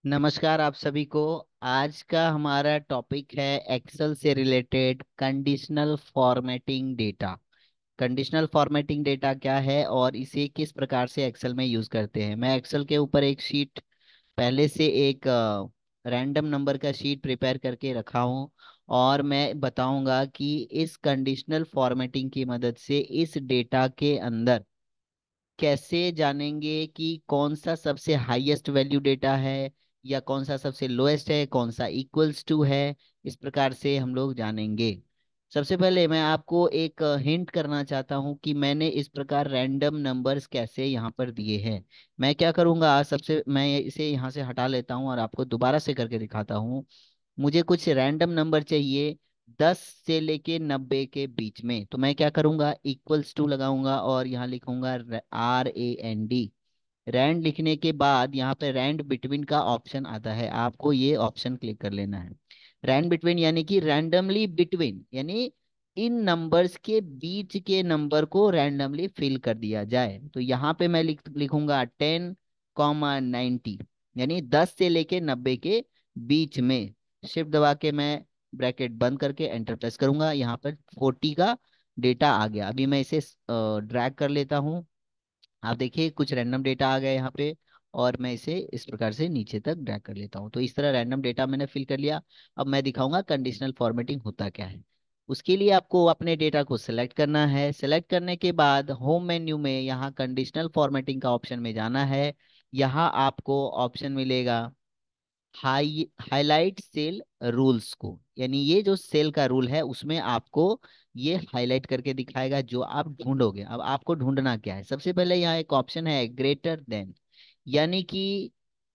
नमस्कार आप सभी को। आज का हमारा टॉपिक है एक्सेल से related conditional formatting data. Conditional formatting data क्या है और इसे किस प्रकार से एक्सेल में यूज करते हैं। मैं एक्सेल के ऊपर एक शीट पहले से एक रैंडम नंबर का शीट प्रिपेयर करके रखा हूँ और मैं बताऊंगा कि इस कंडीशनल फॉर्मेटिंग की मदद से इस डेटा के अंदर कैसे जानेंगे कि कौन सा सबसे हाईएस्ट वैल्यू डेटा है या कौन सा सबसे लोएस्ट है, कौन सा इक्वल्स टू है। इस प्रकार से हम लोग जानेंगे। सबसे पहले मैं आपको एक हिंट करना चाहता हूं कि मैंने इस प्रकार रैंडम नंबर्स कैसे यहाँ पर दिए हैं। मैं क्या करूँगा, सबसे मैं इसे यहाँ से हटा लेता हूँ और आपको दोबारा से करके दिखाता हूँ। मुझे कुछ रैंडम नंबर चाहिए 10 से लेके 90 के बीच में, तो मैं क्या करूंगा, इक्वल्स टू लगाऊंगा और यहाँ लिखूंगा RAND। रैंड लिखने के बाद यहाँ पे रैंड बिटवीन का ऑप्शन आता है, आपको ये ऑप्शन क्लिक कर लेना है। रैंड बिटवीन यानी कि रैंडमली बिटवीन, यानी इन नंबर्स के बीच के नंबर को रैंडमली फिल कर दिया जाए। तो यहाँ पे मैं लिखूंगा 10,90, यानी 10 से लेके 90 के बीच में। शिफ्ट दबा के मैं ब्रैकेट बंद करके एंटर प्रेस करूंगा, यहाँ पर 40 का डेटा आ गया। अभी मैं इसे ड्रैग कर लेता हूँ। आप देखिए कुछ रैंडम डेटा आ गया यहाँ पे और मैं इसे इस प्रकार से नीचे तक ड्रैग कर लेता हूँ। तो इस तरह रैंडम डेटा मैंने फिल कर लिया। अब मैं दिखाऊंगा कंडीशनल फॉर्मेटिंग होता क्या है। उसके लिए आपको अपने डेटा को सिलेक्ट करना है। सिलेक्ट करने के बाद होम मेन्यू में यहाँ कंडीशनल फॉर्मेटिंग का ऑप्शन में जाना है। यहाँ आपको ऑप्शन मिलेगा हाईलाइट सेल रूल्स को, यानी ये जो सेल का रूल है उसमें आपको ये हाईलाइट करके दिखाएगा जो आप ढूंढोगे। अब आपको ढूंढना क्या है, सबसे पहले यहाँ एक ऑप्शन है ग्रेटर देन, यानी कि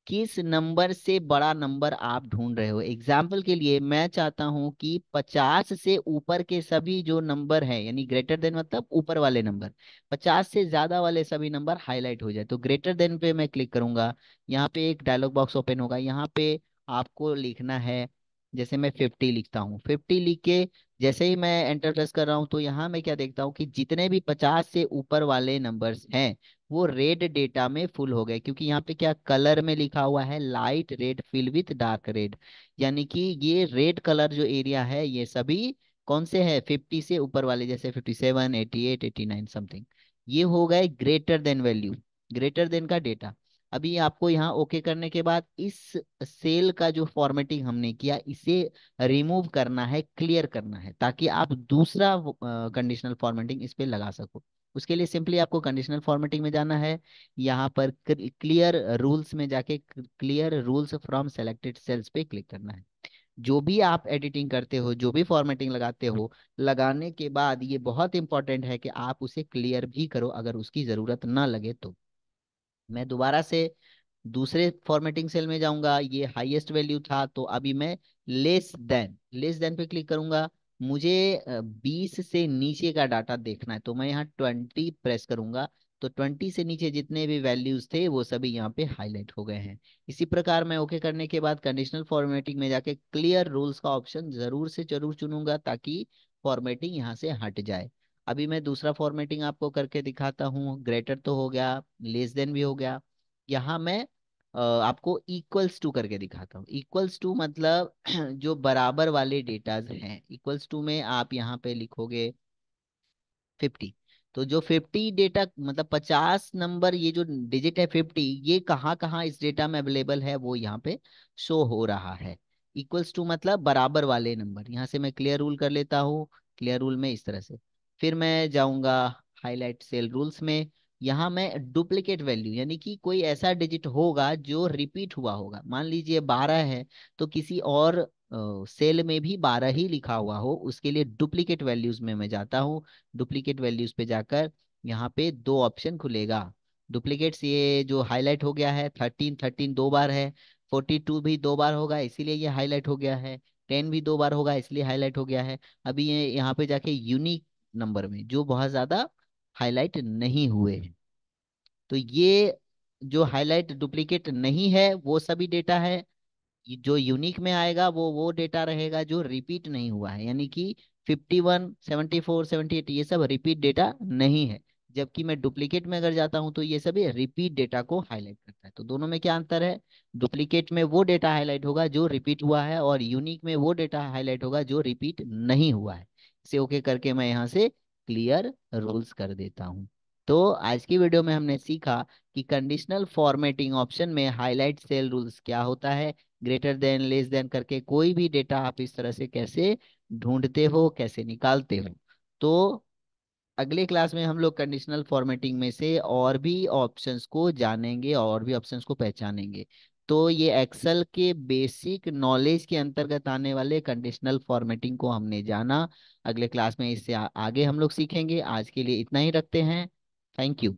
किस नंबर से बड़ा नंबर आप ढूंढ रहे हो। एग्जाम्पल के लिए मैं चाहता हूं कि 50 से ऊपर के सभी जो नंबर हैं, यानी ग्रेटर देन मतलब ऊपर वाले नंबर, 50 से ज्यादा वाले सभी नंबर हाईलाइट हो जाए। तो ग्रेटर देन पे मैं क्लिक करूंगा। यहाँ पे एक डायलॉग बॉक्स ओपन होगा, यहाँ पे आपको लिखना है, जैसे मैं 50 लिखता हूँ, 50 लिख के जैसे ही मैं एंटर प्रेस कर रहा हूँ तो यहाँ मैं क्या देखता हूँ कि जितने भी 50 से ऊपर वाले नंबर्स हैं वो रेड डेटा में फुल हो गए, क्योंकि यहाँ पे क्या कलर में लिखा हुआ है, light red fill with dark red. यानी कि ये रेड कलर जो एरिया है ये सभी कौन से हैं, 50 से ऊपर वाले, जैसे 57, 88, 89 समथिंग। ये हो गए greater than value, greater than का डेटा। अभी आपको यहाँ ओके करने के बाद इस सेल का जो फॉर्मेटिंग हमने किया इसे रिमूव करना है, क्लियर करना है, ताकि आप दूसरा कंडीशनल फॉर्मेटिंग इस पे लगा सको। उसके लिए सिंपली आपको कंडीशनल फॉर्मेटिंग में जाना है। यहाँ पर क्लियर रूल्स में जाके clear rules from selected cells पे क्लिक करना है। जो भी आप एडिटिंग करते हो, जो भी फॉर्मेटिंग लगाते हो, लगाने के बाद ये बहुत इंपॉर्टेंट है कि आप उसे क्लियर भी करो, अगर उसकी जरूरत ना लगे तो। मैं दोबारा से दूसरे फॉर्मेटिंग सेल में जाऊंगा, ये हाईएस्ट वैल्यू था तो अभी मैं लेस देन पे क्लिक करूंगा। मुझे 20 से नीचे का डाटा देखना है तो मैं यहाँ 20 प्रेस करूंगा। तो 20 से नीचे जितने भी वैल्यूज थे वो सभी यहाँ पे हाईलाइट हो गए हैं। इसी प्रकार मैं ओके करने के बाद कंडीशनल फॉर्मेटिंग में जाके क्लियर रूल्स का ऑप्शन जरूर से जरूर चुनूंगा ताकि फॉर्मेटिंग यहाँ से हट जाए। अभी मैं दूसरा फॉर्मेटिंग आपको करके दिखाता हूँ। ग्रेटर तो हो गया, लेस देन भी हो गया। यहाँ मैं आपको इक्वल्स टू करके दिखाता हूँ। इक्वल्स टू मतलब जो बराबर वाले डेटाज हैं, इक्वल्स टू में आप यहाँ पे लिखोगे 50। तो जो 50 डेटा मतलब 50 नंबर, ये जो डिजिट है 50, ये कहाँ कहाँ इस डेटा में अवेलेबल है वो यहाँ पे शो हो रहा है। इक्वल्स टू मतलब बराबर वाले नंबर। यहाँ से मैं क्लियर रूल कर लेता हूँ। क्लियर रूल में इस तरह से फिर मैं जाऊंगा हाईलाइट सेल रूल्स में। यहाँ मैं डुप्लीकेट वैल्यू, यानी कि कोई ऐसा डिजिट होगा जो रिपीट हुआ होगा, मान लीजिए 12 है तो किसी और सेल में भी 12 ही लिखा हुआ हो, उसके लिए डुप्लीकेट वैल्यूज में मैं जाता हूँ। डुप्लीकेट वैल्यूज पे जाकर यहाँ पे दो ऑप्शन खुलेगा। डुप्लीकेट्स ये जो हाईलाइट हो गया है, 13 13 दो बार है, 42 भी दो बार होगा इसीलिए ये हाईलाइट हो गया है, 10 भी दो बार होगा इसलिए हाईलाइट हो गया है। अभी ये यहाँ पे जाके यूनिक नंबर में जो बहुत ज्यादा हाईलाइट नहीं हुए हैं, तो ये जो हाईलाइट डुप्लीकेट नहीं है वो सभी डेटा है। जो यूनिक में आएगा वो डेटा रहेगा जो रिपीट नहीं हुआ है, यानी कि 51, 74, 78 ये सब रिपीट डेटा नहीं है। जबकि मैं डुप्लीकेट में अगर जाता हूं तो ये सभी रिपीट डेटा को हाईलाइट करता है। है। तो दोनों में क्या अंतर है? डुप्लीकेट में वो डेटा हाईलाइट होगा जो रिपीट हुआ है, और यूनिक में वो डेटा हाईलाइट होगा जो रिपीट नहीं हुआ है। इसे ओके करके मैं यहाँ से क्लियर रूल्स कर देता हूँ। तो आज की वीडियो में हमने सीखा कि कंडीशनल फॉर्मेटिंग ऑप्शन में हाईलाइट सेल रूल्स क्या होता है, ग्रेटर देन लेस देन करके कोई भी डेटा आप इस तरह से कैसे ढूंढते हो, कैसे निकालते हो। तो अगले क्लास में हम लोग कंडीशनल फॉर्मेटिंग में से और भी ऑप्शंस को जानेंगे और भी ऑप्शंस को पहचानेंगे। तो ये एक्सेल के बेसिक नॉलेज के अंतर्गत आने वाले कंडीशनल फॉर्मेटिंग को हमने जाना। अगले क्लास में इससे आगे हम लोग सीखेंगे। आज के लिए इतना ही रखते हैं। Thank you.